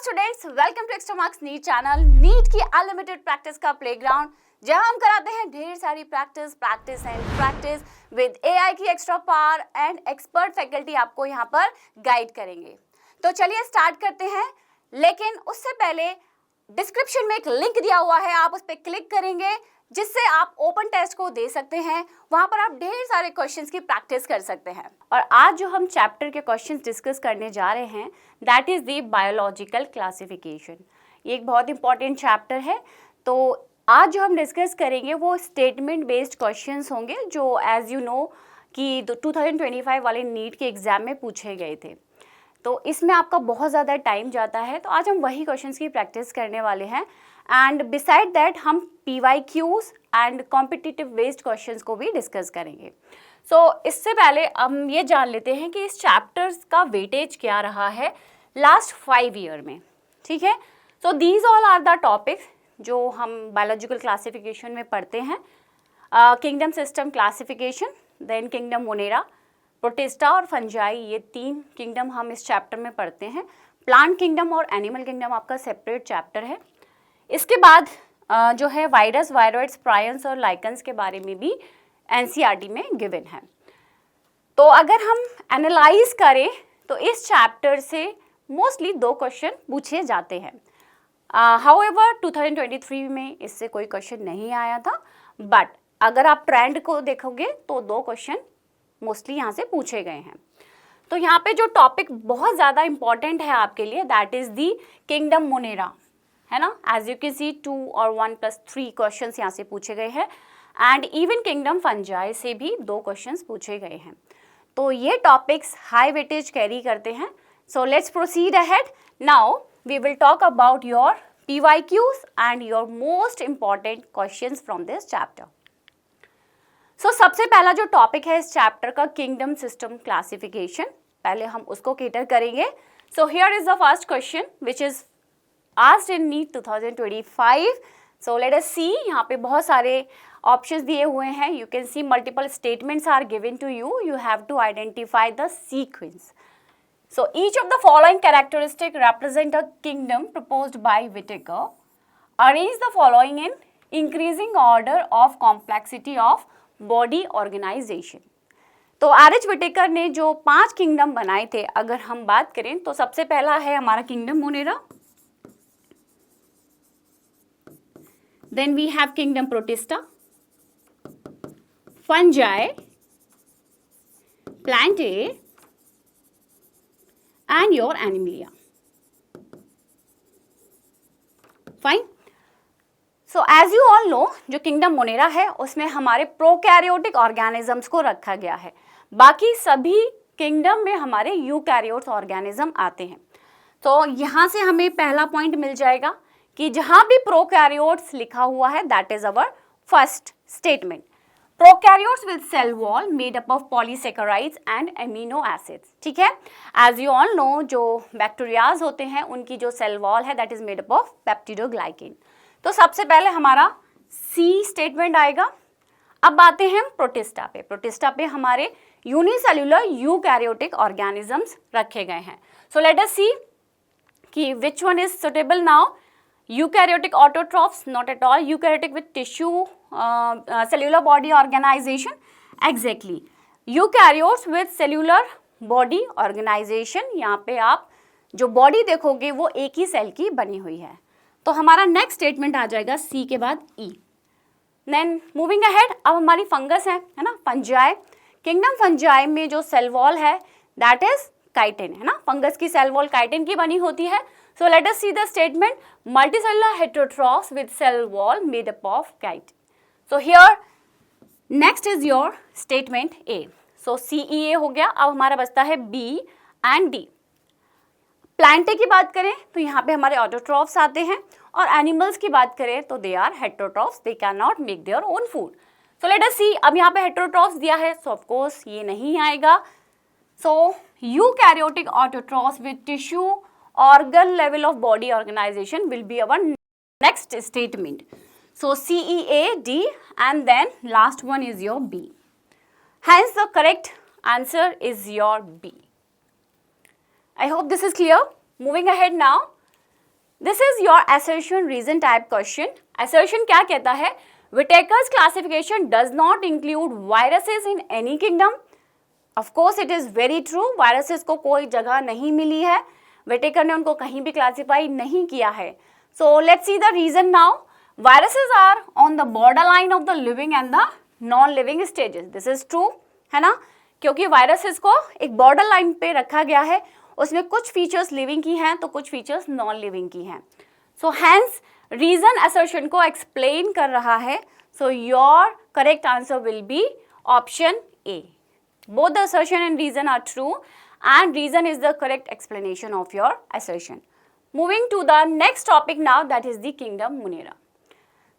Students, welcome to Extramarks NEET channel. NEET की unlimited practice का playground, जहां हम कराते हैं ढेर सारी practice and practice with AI की extra power and expert faculty आपको यहां पर गाइड करेंगे। तो चलिए स्टार्ट करते हैं, लेकिन उससे पहले डिस्क्रिप्शन में एक लिंक दिया हुआ है, आप उस पर क्लिक करेंगे जिससे आप ओपन टेस्ट को दे सकते हैं। वहां पर आप ढेर सारे क्वेश्चंस की प्रैक्टिस कर सकते हैं। और आज जो हम चैप्टर के क्वेश्चंस डिस्कस करने जा रहे हैं, that is the biological classification. ये एक बहुत इंपॉर्टेंट चैप्टर है। तो आज जो हम डिस्कस करेंगे वो स्टेटमेंट बेस्ड क्वेश्चंस होंगे, जो एज यू नो कि 2025 वाले नीट के एग्जाम में पूछे गए थे। तो इसमें आपका बहुत ज़्यादा टाइम जाता है, तो आज हम वही क्वेश्चंस की प्रैक्टिस करने वाले हैं। एंड बिसाइड दैट हम PYQs and competitive based questions को भी डिस्कस करेंगे। सो इससे पहले हम ये जान लेते हैं कि इस चैप्टर्स का वेटेज क्या रहा है लास्ट 5 ईयर में। ठीक है, so these all are the topics जो हम बायोलॉजिकल क्लासिफिकेशन में पढ़ते हैं। Kingdom system classification, then kingdom Monera, Protista और फंजाई, ये 3 किंगडम हम इस चैप्टर में पढ़ते हैं। प्लांट किंगडम और एनिमल किंगडम आपका सेपरेट चैप्टर है। इसके बाद जो है वायरस, वायरॉइड्स, प्रायंस और लाइकन्स के बारे में भी NCERT में गिवन है। तो अगर हम एनालाइज करें तो इस चैप्टर से मोस्टली 2 क्वेश्चन पूछे जाते हैं। हाउएवर 2023 में इससे कोई क्वेश्चन नहीं आया था, बट अगर आप ट्रेंड को देखोगे तो 2 क्वेश्चन मोस्टली यहाँ से पूछे गए हैं। तो यहाँ पे जो टॉपिक बहुत ज़्यादा इंपॉर्टेंट है आपके लिए, that is the kingdom Monera, है ना। एज यू कैन सी 2 और 1+3 क्वेश्चंस यहाँ से पूछे गए हैं। एंड इवन किंगडम फंजाई से भी 2 क्वेश्चंस पूछे गए हैं। तो ये टॉपिक्स हाई वेटेज कैरी करते हैं। So let's proceed ahead. Now we will talk about your PYQs and your most important questions from this chapter. So सबसे पहला जो टॉपिक है इस चैप्टर का, किंगडम सिस्टम क्लासिफिकेशन, पहले हम उसको केटर करेंगे। So here is the first question which is asked in NEET 2025. So let us see, यहाँ पे बहुत सारे options दिए हुए हैं। You can see multiple statements are given to you. You have to identify the sequence. So each of the following characteristic represent a kingdom proposed by Whittaker. Arrange the following in increasing order of complexity of body organization. तो RH Whittaker ने जो 5 kingdom बनाए थे, अगर हम बात करें तो सबसे पहला है हमारा kingdom Monera. Then we have kingdom protista, fungi, plantae and your animalia. Fine. So as you all know, जो किंगडम मोनेरा है उसमें हमारे प्रोकैरियोटिक ऑर्गेनिजम्स को रखा गया है। बाकी सभी किंगडम में हमारे यूकैरियोट्स ऑर्गेनिज्म आते हैं। तो यहाँ से हमें पहला पॉइंट मिल जाएगा कि जहां भी प्रोकैरियोट्स लिखा हुआ है, that is our first statement. Prokaryotes with cell wall made up of polysaccharides and amino acids. ठीक है, एज यू ऑल नो, जो बैक्टीरियाज होते हैं उनकी जो सेल वॉल है that is made up of peptidoglycan. तो सबसे पहले हमारा C स्टेटमेंट आएगा। अब आते हैं प्रोटिस्टा पे। प्रोटिस्टा पे हमारे यूनिसेल्युलर यूकैरियोटिक ऑर्गेनिजम्स रखे गए हैं। सो लेट अस सी कि which one is suitable now. Eukaryotic autotrophs, not at all. Eukaryotic with tissue, cellular body organization, exactly. Eukaryotes with cellular body organization, यहाँ पे आप जो बॉडी देखोगे वो एक ही सेल की बनी हुई है। तो हमारा नेक्स्ट स्टेटमेंट आ जाएगा C के बाद E। देन मूविंग अहेड, अब हमारी फंगस है ना, फंजाई। किंगडम फंजाई में जो सेल वॉल है दैट इज काइटिन, है ना। फंगस की सेल वॉल काइटिन की बनी होती है। So let us see the statement, multicellular heterotrophs with cell wall made up of chitin. So here next is your statement A. So CEA हो गया। अब हमारा बचता है B and D। प्लांटे की बात करें तो यहाँ पे हमारे ऑटोट्रॉफ्स आते हैं, और एनिमल्स की बात करें तो they are heterotrophs, they can not make their own food. So let us see, अब यहाँ पे हेटेरोट्रॉफ्स दिया है, सो ऑफ कोर्स ये नहीं आएगा। So eukaryotic autotrophs with tissue organ level of body organization will be our next statement. So CEA, D, and then last one is your B. Hence the correct answer is your B. I hope this is clear. Moving ahead now, this is your assertion reason type question. assertion क्या कहता है? Whittaker's classification does not include viruses in any kingdom. Of course it is very true. viruses को कोई जगह नहीं मिली है. Whittaker ने उनको कहीं भी क्लासीफाई नहीं किया है. So let's see the reason now. Viruses are on the borderline of the living and the non-living stages. This is true, है ना? क्योंकि viruses को एक border line पे रखा गया है. उसमें कुछ फीचर्स लिविंग की हैं तो कुछ फीचर्स नॉन लिविंग की हैं. सो हैंस रीजन असर्शन को एक्सप्लेन कर रहा है. So your correct answer will be option A. Both the assertion and reason are true and reason is the correct explanation of your assertion. Moving to the next topic now, that is the kingdom Monera.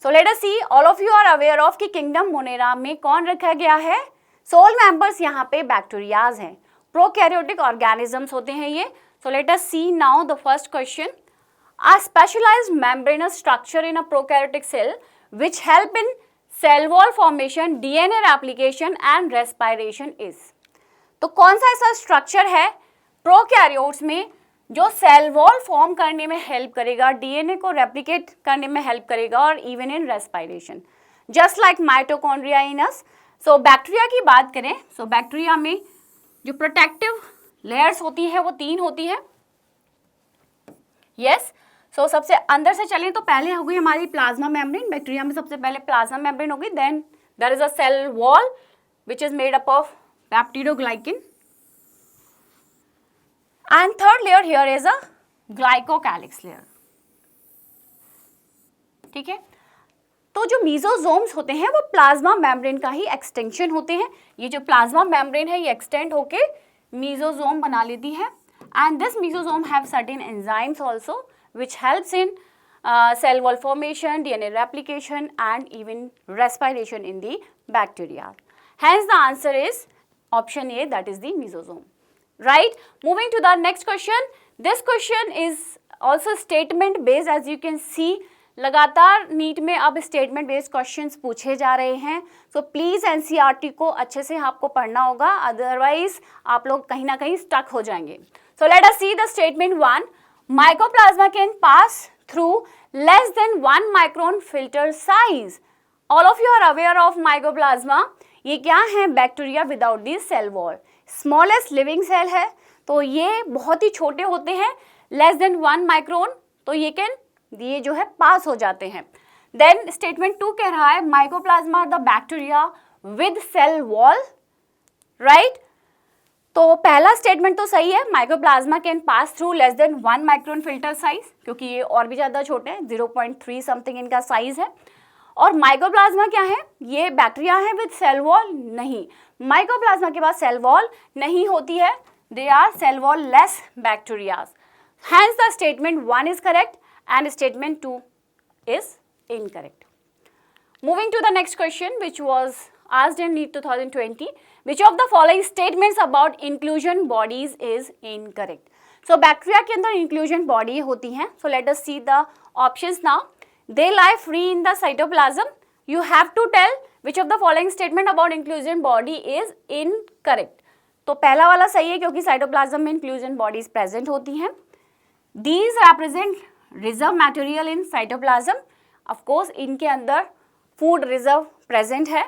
So let us see, all of you are aware of कि kingdom Monera में कौन रखा गया है? Soul members यहाँ पे bacterias हैं, prokaryotic organisms होते हैं ये. So let us see now the first question. A specialized membranous structure in a prokaryotic cell which help in cell wall formation, DNA replication and respiration is. तो कौन सा ऐसा स्ट्रक्चर है prokaryotes में जो सेल वॉल फॉर्म करने में help करेगा, डीएनए को रेप्लिकेट करने में हेल्प करेगा और even in respiration, just like mitochondria in us. So bacteria की बात करें, सो बैक्टीरिया में जो प्रोटेक्टिव लेयर्स होती है वो 3 होती है. यस, सो सबसे अंदर से चलें तो पहले हो गई हमारी प्लाज्मा मेम्ब्रेन. बैक्टीरिया में सबसे पहले प्लाज्मा मेम्ब्रेन होगी, then there is a cell wall which is made up of peptidoglycan, and third layer here is a glycocalyx layer. ठीक है, तो जो मीजोजोम्स होते हैं वो प्लाज्मा मेम्ब्रेन का ही एक्सटेंशन होते हैं. ये जो प्लाज्मा मेम्ब्रेन है ये एक्सटेंड होके मीजोजोम बना लेती है. And this mesosome have certain enzymes also which helps in cell wall formation, DNA replication and even respiration in the bacteria. Hence the answer is option A, that is the mesosome. Right? Moving to the next question. This question is also statement based, as you can see. लगातार NEET में अब statement based questions पूछे जा रहे हैं. So please NCERT को अच्छे से आपको पढ़ना होगा, अदरवाइज आप लोग कहीं ना कहीं स्टक हो जाएंगे. सो let us see the statement 1. Mycoplasma can pass through less than 1 micron filter size. All of you are aware of mycoplasma. ये क्या है? Bacteria without the cell wall. Smallest living cell है, तो ये बहुत ही छोटे होते हैं, लेस देन 1 माइक्रोन. तो ये जो है पास हो जाते हैं. देन स्टेटमेंट 2 कह रहा है mycoplasma are the bacteria with cell wall. Right, तो पहला स्टेटमेंट तो सही है, mycoplasma can pass through less than 1 micron filter size, क्योंकि ये और भी ज़्यादा छोटे हैं, 0.3 समथिंग इनका साइज है. और माइकोप्लाज्मा क्या है? ये बैक्टीरिया है विद सेल वॉल? नहीं, माइकोप्लाज्मा के पास सेल वॉल नहीं होती है, they are cell wall less bacterias. Hence the statement 1 is correct and statement 2 is incorrect. Moving to the next question, which was asked in NEET 2020, which of the following statements about inclusion bodies is incorrect? So bacteria के अंदर inclusion body होती हैं. So let us see the options now. They lie free in the cytoplasm. You have to tell which of the following statement about inclusion body is incorrect. तो पहला वाला सही है क्योंकि cytoplasm में inclusion bodies present होती हैं. These represent reserve material in cytoplasm. Of course इनके अंदर फूड रिजर्व प्रेजेंट है.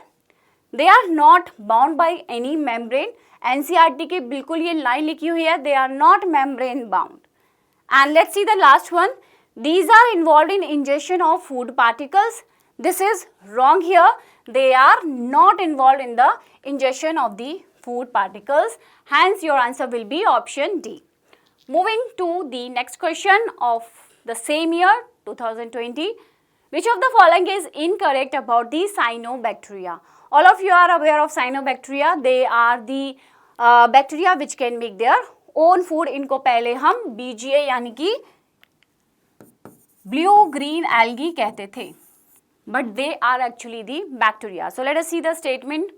They are not bound by any membrane. NCERT की बिल्कुल ये लाइन लिखी हुई है, they are not membrane bound. And let's see the last one. These are involve in injection of food particles. This is wrong here. They are not involve in the injection of the food particles. Hence your answer will be option D. Moving to the next question of the same year 2020. Which of the following is incorrect about the cyanobacteria? All of you are aware of cyanobacteria. They are the bacteria which can make their own food. इनको पहले हम BGA यानी कि blue green algae कहते थे, but they are actually the bacteria. So let us see the statement.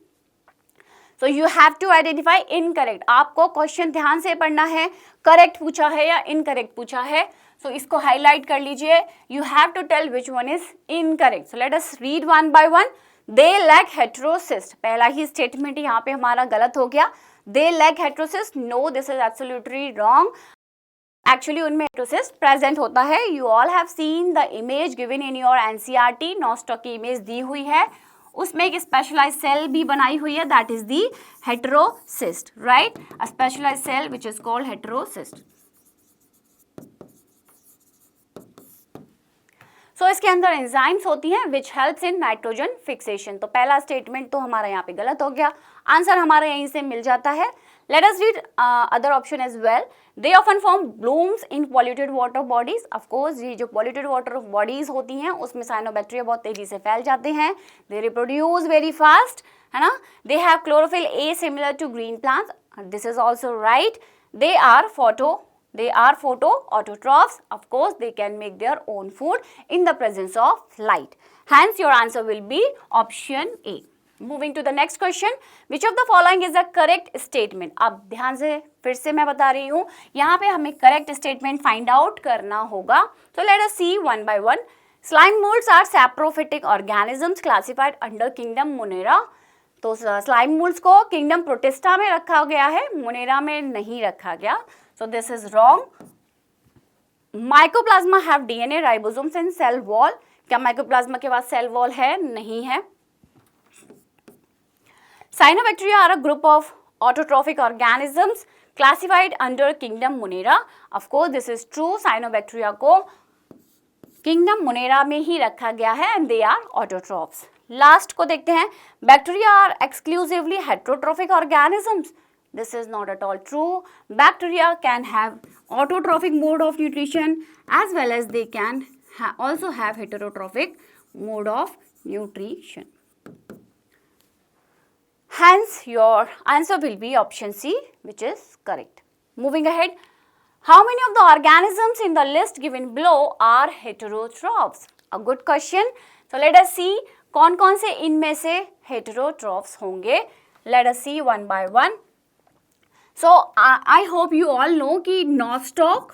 So you have to identify incorrect. आपको question ध्यान से पढ़ना है, करेक्ट पूछा है या इनकरेक्ट पूछा है. So इसको हाईलाइट कर लीजिए. You have to tell which one is incorrect. So let us read one by one. They lack heterocyst. पहला ही स्टेटमेंट यहाँ पे हमारा गलत हो गया. They lack heterocyst. No, this is absolutely wrong. Actually उनमें हेटेरोसिस्ट प्रेजेंट होता है। You all have seen the image given in your NCERT, nostoc की इमेज दी हुई है, उसमें एक स्पेशलाइज सेल भी बनाई हुई है, that is the heterocyst, right, a specialise cell which is called heterocyst. So इसके अंदर एंजाइम्स होती हैं which helps in nitrogen fixation. तो पहला स्टेटमेंट तो हमारा यहाँ पे गलत हो गया, आंसर हमारा यहीं से मिल जाता है। Let us read other option as well. They often form blooms in polluted water bodies. Of course ये जो पॉल्यूटेड वाटर बॉडीज होती हैं उसमें साइनोबैक्टीरिया बहुत तेजी से फैल जाते हैं, दे रिप्रोड्यूस वेरी फास्ट, है ना। They have chlorophyll A similar to green plants, this is also right. They are photoautotrophs. Of course, they can make their own food in the presence of light. Hence, your answer will be option A. Moving to the next question, which of the following is the correct statement? अब ध्यान से फिर से मैं बता रही हूँ, यहाँ पे हमें correct statement find out करना होगा. So let us see one by one. Slime molds are saprophytic organisms classified under kingdom Monera. तो स्लाइम मोल्ड्स को किंगडम प्रोटिस्टा में रखा गया है, मोनेरा में नहीं रखा गया, so this is wrong. Mycoplasma have DNA ribosomes in cell wall. क्या माइकोप्लाज्मा के पास सेल वॉल है? नहीं है। Cyanobacteria are a group of autotrophic organisms classified under kingdom Monera. Of course this is true, cyanobacteria को kingdom Monera में ही रखा गया है and they are autotrophs. Last को देखते हैं, bacteria are exclusively heterotrophic organisms. This is not at all true. Bacteria can have autotrophic mode of nutrition as well as they can also have heterotrophic mode of nutrition. Hence, your answer will be option C, which is correct. Moving ahead, how many of the organisms in the list given below are heterotrophs? A good question. So, let us see कौन कौन से इनमें से heterotrophs होंगे. Let us see one by one. So, I hope you all know कि nostoc,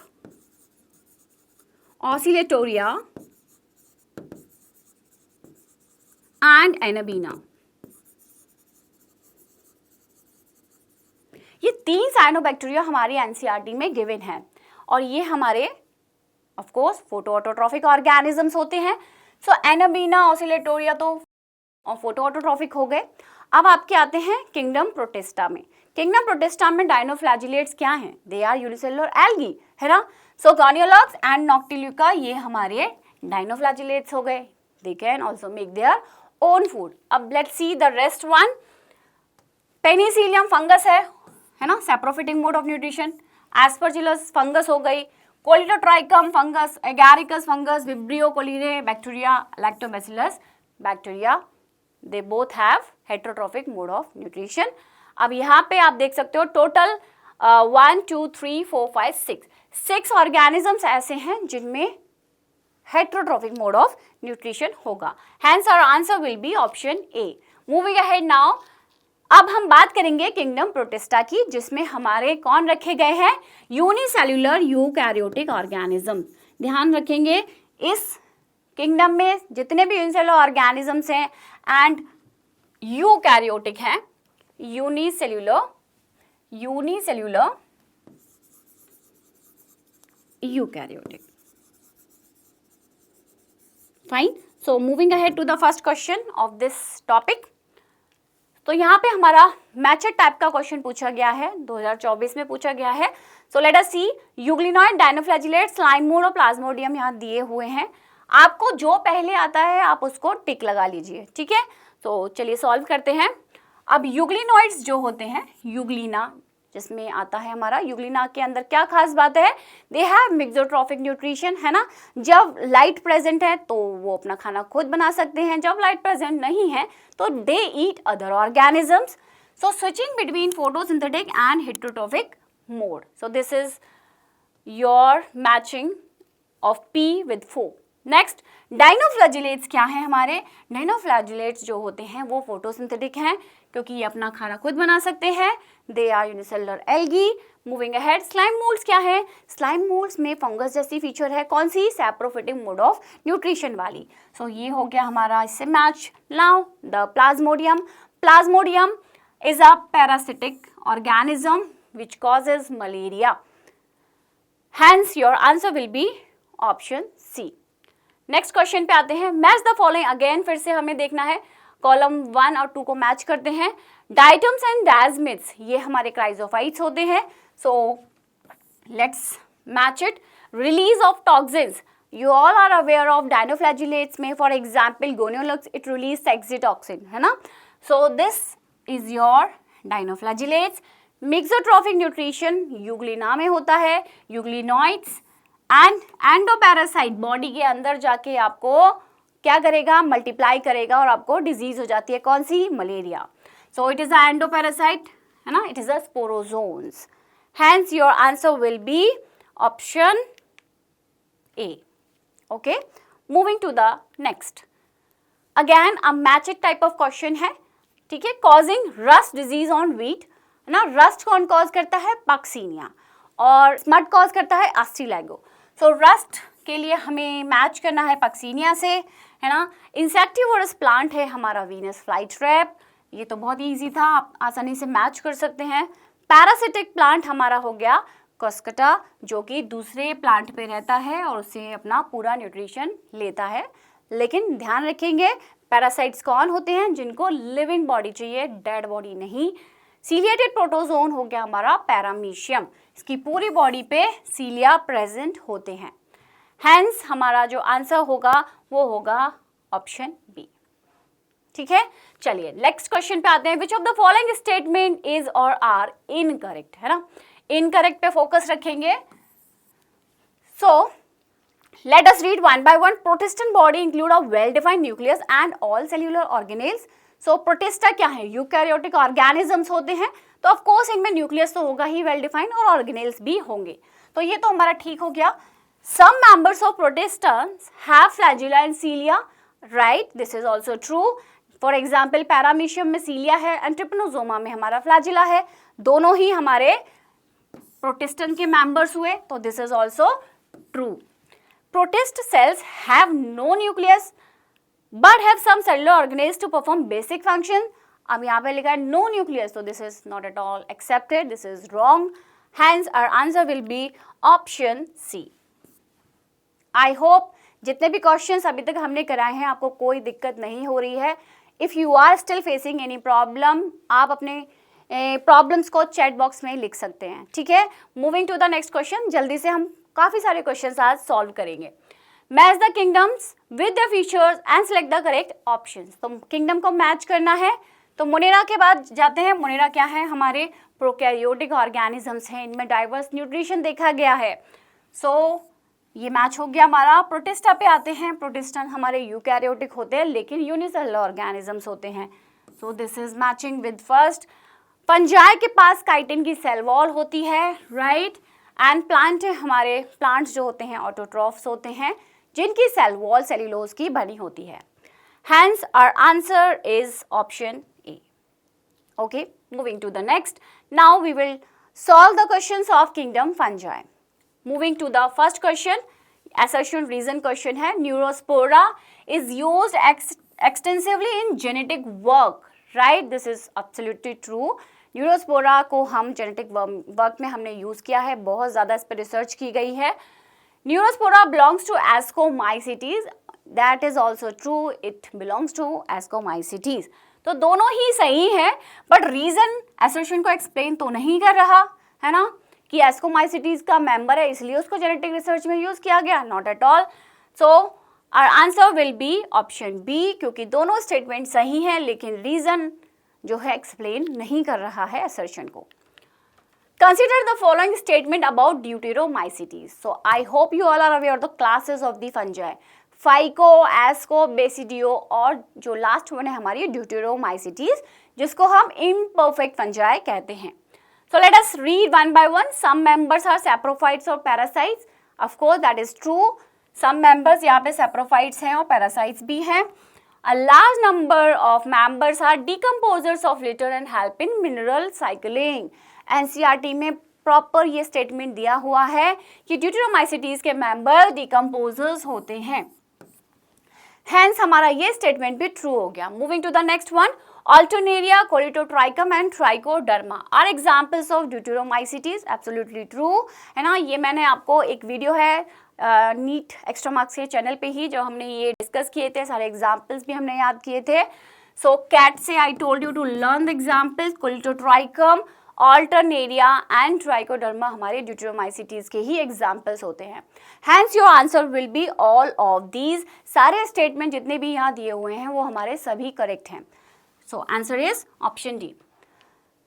oscillatoria and Anabaena, ये तीन cyanobacteria हमारी एनसीईआरटी में गिवन है और ये हमारे ऑफ कोर्स फोटोऑटोट्रॉफिक ऑर्गेनिजम्स होते हैं. सो एनाबीना, ऑसिलेटोरिया तो फोटोऑटोट्रॉफिक हो गए. अब आपके आते हैं किंगडम प्रोटिस्टा में. किंगडम प्रोटिस्टा में डायनोफ्लैजिलेट्स क्या हैं? दे आर यूनिसेलुलर एल्गी, है ना. सो गॉनियोलॉग्स एंड नॉक्टिल्यूका ये हमारे डायनोफ्लैजिलेट्स हो गए. They can also make their own food. अब let's see the rest one. Penicillium fungus है ना, saprophytic mode of nutrition. Aspergillus fungus हो गई. Colletotrichum fungus, agaricus fungus, vibrio कोलिने bacteria, lactobacillus bacteria, they both have heterotrophic mode of nutrition. अब यहाँ पे आप देख सकते हो टोटल 1 2 3 4 5 6 ऑर्गेनिजम्स ऐसे हैं जिनमें हेटेरोट्रॉफिक मोड ऑफ न्यूट्रिशन होगा. Hence our answer will be option A. Moving ahead now, अब हम बात करेंगे किंगडम प्रोटिस्टा की, जिसमें हमारे कौन रखे गए हैं? Unicellular eukaryotic organism. ध्यान रखेंगे इस किंगडम में जितने भी यूनिसेल्युलर ऑर्गेनिजम्स हैं एंड यूकैरियोटिक हैं, unicellular eukaryotic. Fine. So moving ahead to the first question of this topic. तो यहाँ पे हमारा मैचेट टाइप का क्वेश्चन पूछा गया है, 2024 में पूछा गया है. सो लेट अस सी. यूग्लिनॉइड, डायनोफ्लैजिलेट, स्लाइम मोड और प्लाज्मोडियम यहाँ दिए हुए हैं. आपको जो पहले आता है आप उसको टिक लगा लीजिए, ठीक है. तो चलिए सॉल्व करते हैं. अब यूग्लिनॉइड्स जो होते हैं, यूग्लिना जिसमें आता है हमारा, यूग्लिना के अंदर क्या खास बात है? दे हैव मिक्सोट्रॉफिक न्यूट्रिशन, है ना. जब लाइट प्रेजेंट है तो वो अपना खाना खुद बना सकते हैं, जब लाइट प्रेजेंट नहीं है तो they eat other organisms. So switching between photosynthetic and heterotrophic mode. So this is your matching of P with 4. Next, dinoflagellates क्या हैं हमारे? डायनोफ्लैजिलेट्स जो होते हैं वो फोटोसिंथेटिक हैं क्योंकि ये अपना खाना खुद बना सकते हैं. They are unicellular algae. Moving ahead, slime moulds क्या है? स्लाइम मोल्ड्स में फंगस जैसी फीचर है. कौन सी? सैप्रोफिटिक मोड ऑफ न्यूट्रिशन वाली. सो ये हो गया हमारा इससे match. Now the plasmodium. Plasmodium is a parasitic organism which causes malaria. Hence your answer will be option C. Next question पे आते हैं. Match the following. अगेन फिर से हमें देखना है, कॉलम 1 और 2 को मैच करते हैं. डायटम्स एंड डायस्मिथ्स, ये हमारे क्राइजोफाइट्स होते हैं. So let's match it. Release of toxins. You all are aware of dinoflagellates में, for example Goniolux, it release sexitoxin, है ना. So this is your dinoflagellates. Mixotrophic nutrition Euglena में होता है, यूग्लिनॉइड्स. एंड एंडोपैरासाइट, बॉडी के अंदर जाके आपको क्या करेगा, मल्टीप्लाई करेगा और आपको डिजीज हो जाती है. कौन सी? Malaria. So it is a endoparasite, है ना. It is a sporozoans. Hence your answer will be option A. Okay, moving to the next. Again a matched type of question है, ठीक है. causing rust disease on wheat, है ना. rust कौन cause करता है? पक्सीनिया. और स्मट कॉज करता है अस्ट्रीलैगो. सो रस्ट के लिए हमें मैच करना है पक्सीनिया से, है ना. इंसेक्टिवोरस प्लांट है हमारा वीनस फ्लाई ट्रैप, ये तो बहुत ईजी था, आप आसानी से मैच कर सकते हैं. पैरासिटिक प्लांट हमारा हो गया कस्कटा, जो कि दूसरे प्लांट पे रहता है और उससे अपना पूरा न्यूट्रिशन लेता है. लेकिन ध्यान रखेंगे पैरासाइट्स कौन होते हैं? जिनको लिविंग बॉडी चाहिए, डेड बॉडी नहीं. सीलिएटेड प्रोटोजोन हो गया हमारा पैरामीशियम, इसकी पूरी बॉडी पे सीलिया प्रेजेंट होते हैं. हैंस हमारा जो आंसर होगा वो होगा ऑप्शन बी. ठीक है, चलिए नेक्स्ट क्वेश्चन पे आते हैं. Which of the following statement is और आर इनकरेक्ट, है ना. इनकरेक्ट पे फोकस रखेंगे. So let us read one by one. Protistan body include a well defined nucleus and all cellular organelles. So protista क्या है? यूकैरियोटिक ऑर्गेनिजम्स होते हैं, तो ऑफ कोर्स इनमें न्यूक्लियस तो होगा ही वेल डिफाइंड, और ऑर्गेनेल्स भी होंगे. तो ये तो हमारा ठीक हो गया. Some members of protistans have flagella and cilia, right, this is also true. For example paramecium में सीलिया है एंड ट्रिपनोसोमा में हमारा फ्लैजिला है, दोनों ही हमारे प्रोटिस्टन के मेंबर्स हुए, तो this is also true. Protist cells have no nucleus but have some cellular organelles to perform basic function. अब यहाँ पे लिखा है नो न्यूक्लियस, तो this is not at all accepted, this is wrong. Hence our answer will be option C. I hope जितने भी questions अभी तक हमने कराए हैं आपको कोई दिक्कत नहीं हो रही है. If you are still facing any problem, आप अपने प्रॉब्लम्स को चैट बॉक्स में लिख सकते हैं. ठीक है, moving to the next question. जल्दी से हम काफ़ी सारे क्वेश्चंस आज सॉल्व करेंगे. Match the kingdoms with the features and select the correct options. तो किंगडम को मैच करना है, तो मोनेरा के बाद जाते हैं. मोनेरा क्या है? हमारे प्रोकैरियोटिक ऑर्गेनिजम्स हैं, इनमें डाइवर्स न्यूट्रिशन देखा गया है. सो ये मैच हो गया हमारा. प्रोटिस्टा पे आते हैं. प्रोटिस्टन हमारे यूकैरियोटिक होते हैं लेकिन यूनिसेलुलर ऑर्गेनिजम्स होते हैं, so this is matching with first. Fungi के पास काइटिन की सेल वॉल होती है, राइट. एंड प्लांट हमारे प्लांट्स जो होते हैं ऑटोट्रॉफ्स होते हैं, जिनकी सेल वॉल सेल्यूलोज की बनी होती है. Hence our answer is option A. Okay, moving to the next. Now we will solve the questions of kingdom fungi. Moving to the first question, assertion reason question है. Neurospora is used extensively in genetic work, right, this is absolutely true. Neurospora को हम genetic work में हमने use किया है, बहुत ज़्यादा इस पर रिसर्च की गई है. Neurospora belongs to ascomycetes, that is also true, it belongs to ascomycetes. तो दोनों ही सही है, बट रीज़न एसर्शन को एक्सप्लेन तो नहीं कर रहा है ना, कि एस्कोमाइसिटीज का मेंबर है इसलिए उसको जेनेटिक रिसर्च में यूज़ किया गया, not at all. So our answer will be option B, क्योंकि दोनों स्टेटमेंट सही हैं लेकिन रीज़न जो है एक्सप्लेन नहीं कर रहा है असर्शन को. Consider the following statement about deuteromycetes. So I hope you all are aware the classes of the fungi, phyco, asco, basidio, और जो लास्ट वन है हमारी ड्यूटेरोमाइसिटीज, जिसको हम इम्परफेक्ट फंजाई कहते हैं. So let us read one by one. Some members are saprophytes or parasites. Of course that is true. Some members यहाँ पे saprophytes हैं और parasites भी हैं. A large number of members are decomposers of litter and help in mineral cycling. NCERT में proper ये statement दिया हुआ है कि ड्यूटेरोमाइसिटीज के मेंबर डिकम्पोजर्स होते हैं. हैंस हमारा ये स्टेटमेंट भी ट्रू हो गया. Moving to the next one. Alternaria, Colletotrichum and Trichoderma are examples of Deuteromycetes. Absolutely true है ना. ये मैंने आपको एक वीडियो है नीट एक्स्ट्रा मार्क्स के चैनल पे ही जो हमने ये डिस्कस किए थे, सारे एग्जाम्पल्स भी हमने याद किए थे. सो कैट से I told you to learn the examples. Colletotrichum, Alternaria and Trichoderma हमारे Deuteromycetes के ही एग्जाम्पल्स होते हैं. Hence your answer will be all of these. सारे स्टेटमेंट जितने भी यहाँ दिए हुए हैं वो हमारे सभी करेक्ट हैं. So answer is option D.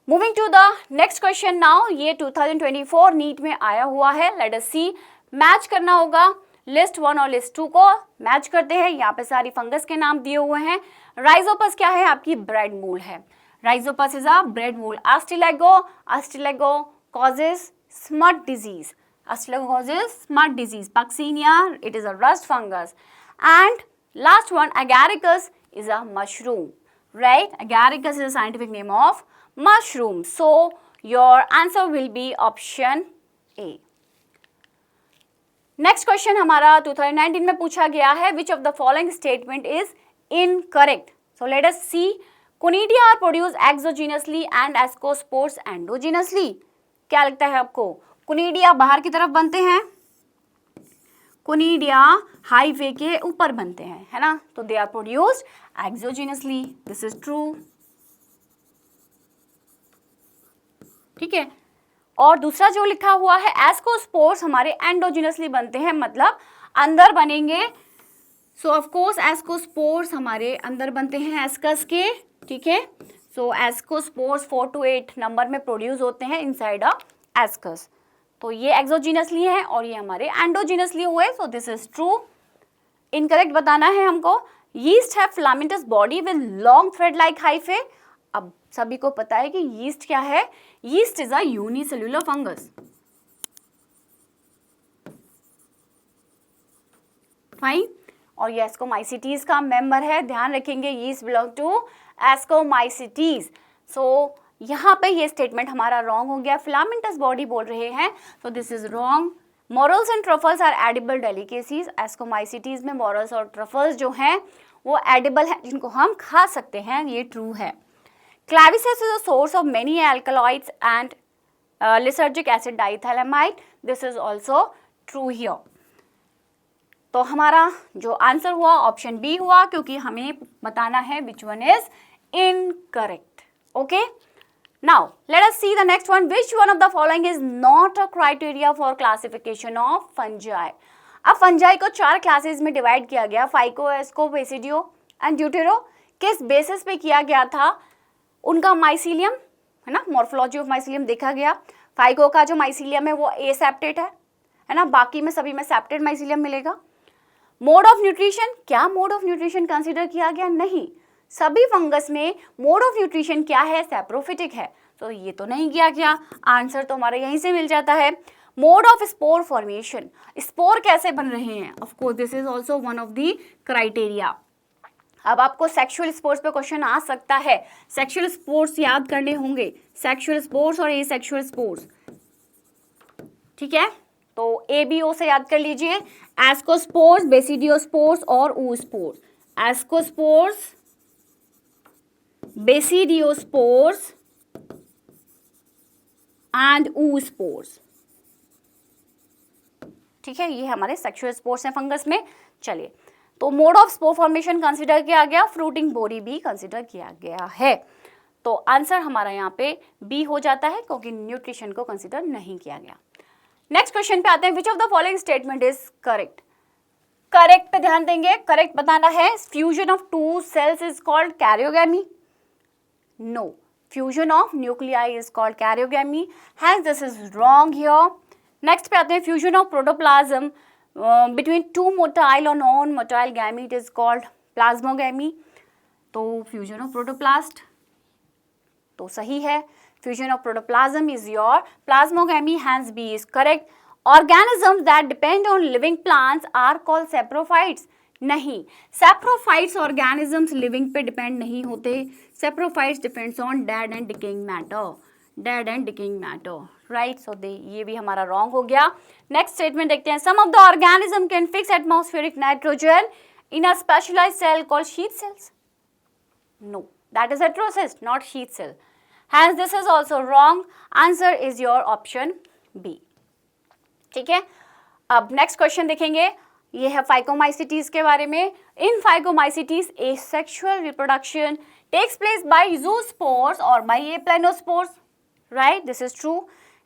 Moving to the next question now. ये 2024 नीट में आया हुआ है. Let us see. मैच करना होगा लिस्ट 1 और लिस्ट 2 को. मैच करते हैं. यहाँ पे सारी फंगस के नाम दिए हुए हैं. राइजोपस क्या है? आपकी ब्रेड मूल है. राइजोपस इज अ ब्रेड मूल. Ustilago causes smut disease. Astilego causes smut disease. Puccinia, it is a rust fungus. And last one, Agaricus is a mushroom. Right? Agaricus is a scientific name of mushroom. So your answer will be option A. Next question हमारा 2019 में पूछा गया है. Which of the following statement is incorrect? So let us see. Conidia are produced exogenously and ascospores endogenously. क्या लगता है आपको? Conidia बाहर की तरफ बनते हैं. Conidia हाईवे के ऊपर बनते हैं, है ना. तो they are produced exogenously. This is true. ठीक है. और दूसरा जो लिखा हुआ है एस्कोस्पोर्स हमारे एंडोजिनसली बनते हैं, मतलब अंदर बनेंगे. सो ऑफ कोर्स एस्कोस्पोर्स हमारे अंदर बनते हैं एस्कस के. ठीक है. सो एस्कोस्पोर्स 4 to 8 नंबर में प्रोड्यूस होते हैं इनसाइड अ एस्कस. तो ये एक्सोजिनसली है और ये हमारे एंडोजिनसली हुए. सो दिस इज ट्रू. इनकरेक्ट बताना है हमको. यीस्ट है filamentous body with long thread like hyphae. अब सभी को पता है कि यीस्ट क्या है. Yeast is a unicellular fungus. Fine. और ये एस्कोमाइसिटीज का मेंबर है. ध्यान रखेंगे यीस्ट बिलोंग टू एस्कोमाइसिटीज. सो यहाँ पे ये स्टेटमेंट हमारा रॉन्ग हो गया. फिलामेंटस बॉडी बोल रहे हैं, so this is wrong. Morels and truffles are edible delicacies. Ascomycetes में मॉरल्स और ट्रफल्स जो हैं वो एडिबल हैं, जिनको हम खा सकते हैं. ये ट्रू है. Clavices is a source of many alkaloids and lysergic acid diethylamide. This is also true here. तो हमारा जो आंसर हुआ ऑप्शन बी हुआ, क्योंकि हमें बताना है which one is incorrect. Okay. Now let us see the next one. Which one of the following is not a criteria for classification of fungi? अब फंजाई को 4 क्लासेस में डिवाइड किया गया. Phyco, asco, basidio and deutero. किस basis पे किया गया था? उनका माइसीलियम है ना, मॉर्फोलॉजी ऑफ माइसीलियम देखा गया. फाइको का जो माइसीलियम है वो एसेप्टेट है ना. बाकी में सभी में सेप्टेड माइसीलियम मिलेगा. मोड ऑफ न्यूट्रिशन, क्या मोड ऑफ न्यूट्रिशन कंसीडर किया गया? नहीं. सभी फंगस में मोड ऑफ न्यूट्रिशन क्या है? सैप्रोफिटिक है. तो ये तो नहीं किया गया. आंसर तो हमारा यहीं से मिल जाता है. Mode of spore formation, spore कैसे बन रहे हैं? Of course this is also one of the criteria. अब आपको सेक्सुअल स्पोर्स पे क्वेश्चन आ सकता है. सेक्सुअल स्पोर्स याद करने होंगे. सेक्सुअल स्पोर्स और एसेक्सुअल स्पोर्स. ठीक है. तो ABO से याद कर लीजिए. एस्कोस्पोर्स, बेसिडियोस्पोर्स और oospores. Ascospores, basidiospores and oospores. ठीक है. ये हमारे सेक्सुअल स्पोर्स हैं फंगस में. चलिए, तो mode of spore formation consider किया गया. फ्रूटिंग बॉडी भी कंसीडर किया गया है. तो आंसर हमारा यहाँ पे बी हो जाता है, क्योंकि न्यूट्रिशन को कंसीडर नहीं किया गया. नेक्स्ट क्वेश्चन पे आते हैं. Which of the following statement is correct? Correct पे ध्यान देंगे. करेक्ट बताना है. Fusion of 2 cells is called karyogamy. No. Fusion of nuclei is called karyogamy. Hence this is wrong here. Next पे आते हैं. Fusion of protoplasm between 2 motile or non-motile gamete is called plasmogamy. तो fusion of protoplast तो सही है. Fusion of protoplasm is your plasmogamy. hence B is correct. Organisms that depend on living plants are called saprophytes. नहीं, saprophytes organisms living पे depend नहीं होते. saprophytes depends on dead and decaying matter. Dead and decaying matter. Right. So ये भी हमारा wrong हो गया. Next statement देखते हैं. Some of the organism can fix atmospheric nitrogen in a specialised cell called sheath cells. No, That is heterocyst, not sheath cell. Hence this is also wrong. Answer is your option B. ठीक है, अब next question देखेंगे. ये है phycomycetes के बारे में. In phycomycetes asexual reproduction takes place by zoospores or by aplanospores. Right, this is true,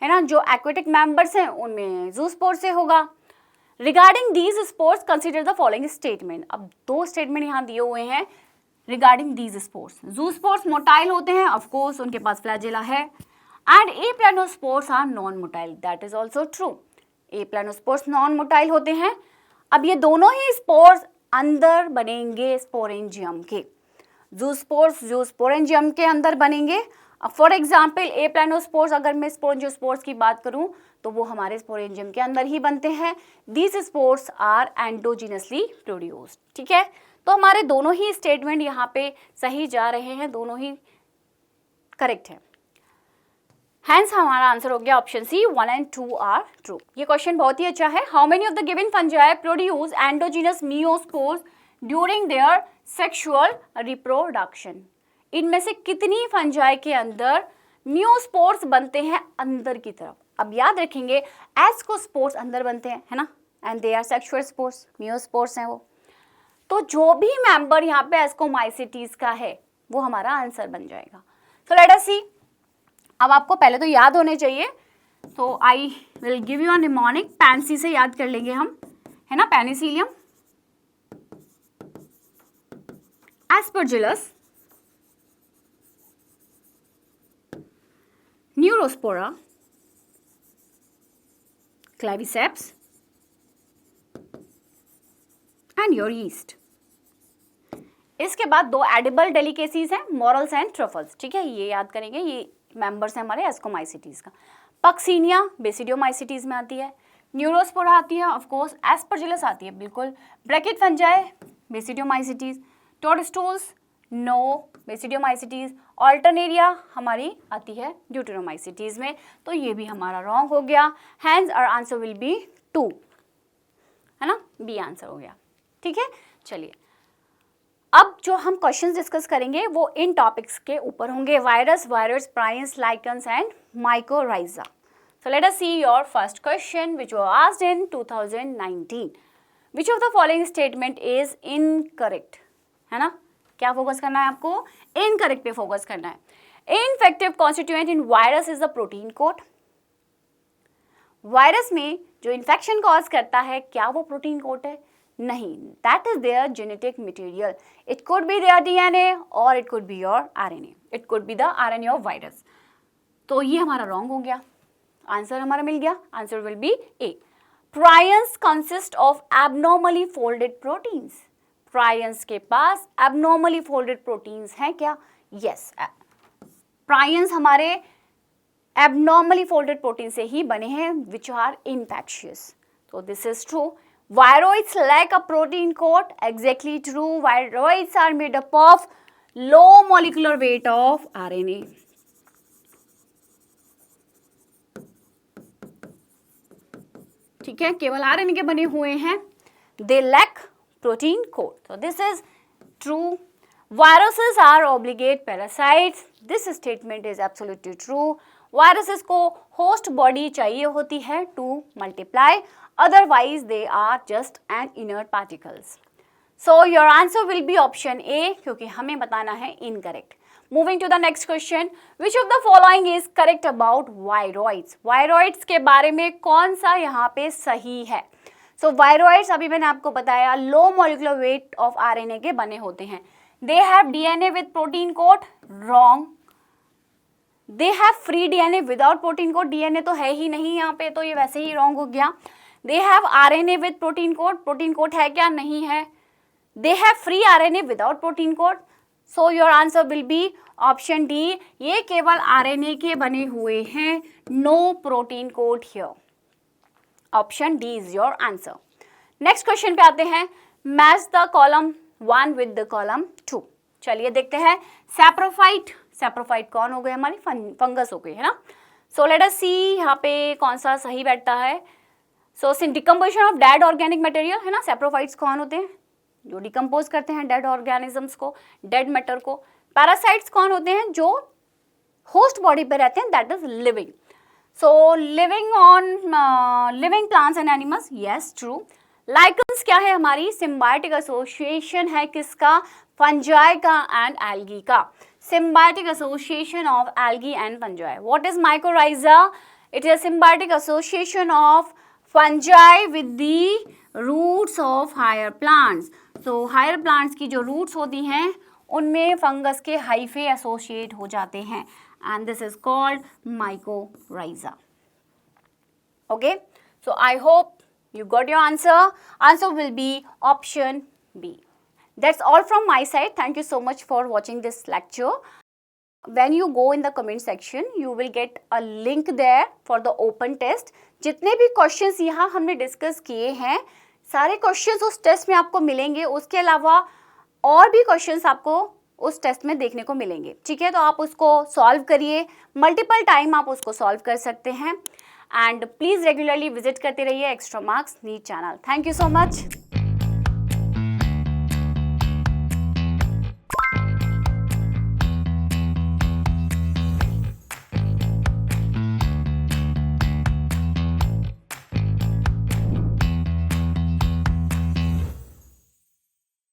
है ना. जो एक्वेटिक मेंबर्स हैं उनमें जूस्पोर से होगा. Regarding these spores consider the following statement. अब दो स्टेटमेंट यहाँ दिए हुए हैं regarding these spores. Zoospores motile होते हैं, ऑफ कोर्स उनके पास फ्लैजेला है. And aplanospores are non motile. That is also true. Aplanospores non motile होते हैं. अब ये दोनों ही स्पोर्स अंदर बनेंगे स्पोरेंजियम के. जूस्पोर्स जो स्पोरेंजियम के अंदर बनेंगे. अब फॉर एग्जाम्पल एप्लानोस्पोर्स, अगर मैं स्पोरेंजियोस्पोर्स की बात करूं तो वो हमारे स्पोरेंजियम के अंदर ही बनते हैं. These spores are endogenously produced. ठीक है, तो हमारे दोनों ही स्टेटमेंट यहाँ पे सही जा रहे हैं, दोनों ही करेक्ट है. हैंस हमारा आंसर हो गया option C. 1 and 2 are true. ये क्वेश्चन बहुत ही अच्छा है. How many of the given fungi produce endogenous meiospores during their sexual reproduction. इनमें से कितनी फंजाई के अंदर मियोस्पोर्स बनते हैं अंदर की तरफ. अब याद रखेंगे एस्कोस्पोर्स अंदर बनते हैं, है ना, and they are sexual spores. Meiospores हैं वो. तो जो भी मेंबर यहाँ पे एस्कोमाइसिटीज का है वो हमारा आंसर बन जाएगा. सो लेट अस सी. अब आपको पहले तो याद होने चाहिए, तो I will give you a mnemonic. Pansy से याद कर लेंगे हम, है ना. Penicillium, Aspergillus, Neurospora, Claviceps and your yeast. इसके बाद दो एडिबल डेलिकेसीज हैं, मॉरल्स एंड ट्रफल्स. ठीक है, ये याद करेंगे. ये मेंबर्स हैं हमारे एस्कोमाइसिटीज का. पक्सीनिया बेसिडियोमाइसिटीज में आती है. न्यूरोस्पोरा आती है, ऑफ कोर्स. एस्परजिलस आती है, बिल्कुल. Bracket fungi basidiomycetes. Toadstools no basidiomycetes. Alternaria हमारी आती है ड्यूटेरोमाइसिटीज में. तो ये भी हमारा रॉन्ग हो गया. Hence our answer will be 2, है ना. बी आंसर हो गया. ठीक है, चलिए अब जो हम क्वेश्चंस डिस्कस करेंगे वो इन टॉपिक्स के ऊपर होंगे. Virus, prions, lichens and mycorrhiza. So let us see your first question which was asked in 2019. Which of the following statement is incorrect, है ना. क्या फोकस करना है आपको? इनकरेक्ट पे फोकस करना है. Infective constituent in virus is the protein coat. Virus में जो इन्फेक्शन कॉज करता है क्या वो प्रोटीन कोट है? नहीं. That is their genetic material. It could be their DNA और it could be your RNA. It could be the RNA of virus. तो ये हमारा रॉन्ग हो गया. आंसर हमारा मिल गया. Answer will B A. Prions consist of abnormally folded proteins. Prions के पास abnormally folded proteins हैं क्या? यस. प्रायंस हमारे एबनॉर्मली फोल्डेड प्रोटीन से ही बने हैं विच आर इन्फेक्शियस. तो this is true. Viroids lack a protein coat. Exactly true. Viroids are made up of low molecular weight of RNA. ठीक है, केवल RNA के बने हुए हैं. They lack protein coat. So this is true. Viruses are obligate parasites. This statement is absolutely true. Viruses को host body चाहिए होती है to multiply. Otherwise, they are just an inert particles. So your answer will be option A, क्योंकि हमें बताना है incorrect. Moving to the next question, which of the following is correct about viroids? Viroids के बारे में कौन सा यहाँ पे सही है? So viroids अभी मैंने आपको बताया low molecular weight of RNA के बने होते हैं. They have DNA with protein coat. Wrong. They have free DNA without protein coat. DNA तो है ही नहीं यहाँ पे, तो ये वैसे ही wrong हो गया. They have RNA with protein coat. Protein coat है क्या? नहीं है. They have free RNA without protein coat. So your answer will be option D. ये केवल RNA के बने हुए हैं. No protein coat here. Option D is your answer. Next question पे आते हैं. Match the column 1 with the column 2. चलिए देखते हैं. सैप्रोफाइट. सैप्रोफाइट कौन हो गए? हमारी फंगस हो गई, है ना. So let us see यहाँ पे कौन सा सही बैठता है. So decomposition of dead organic material, है ना. सैप्रोफाइट्स कौन होते हैं? जो डिकम्पोज करते हैं डेड ऑर्गेनिजम्स को, डेड मैटर को. पैरासाइट्स कौन होते हैं? जो होस्ट बॉडी पे रहते हैं, that is living. So living on living plants and animals, yes true. Lichens क्या है? हमारी सिम्बायोटिक एसोसिएशन है किसका? फंजाई का एंड एल्गी का. symbiotic association of algae and fungi. What is mycorrhiza? It is a symbiotic association of fungi with the roots of higher plants. So higher plants की जो roots होती हैं उनमें fungus के हाइफे एसोसिएट हो जाते हैं and this is called mycorrhiza. Okay, so I hope you got your answer. Answer will be option B. That's all from my side. Thank you so much for watching this lecture. When you go in the comment section, you will get a link there for the open test. जितने भी questions यहाँ हमने discuss किए हैं, सारे questions उस test में आपको मिलेंगे. उसके अलावा और भी questions आपको उस test में देखने को मिलेंगे. ठीक है, तो आप उसको solve करिए. Multiple time आप उसको solve कर सकते हैं. And please regularly visit करते रहिए Extra Marks NEET channel. Thank you so much.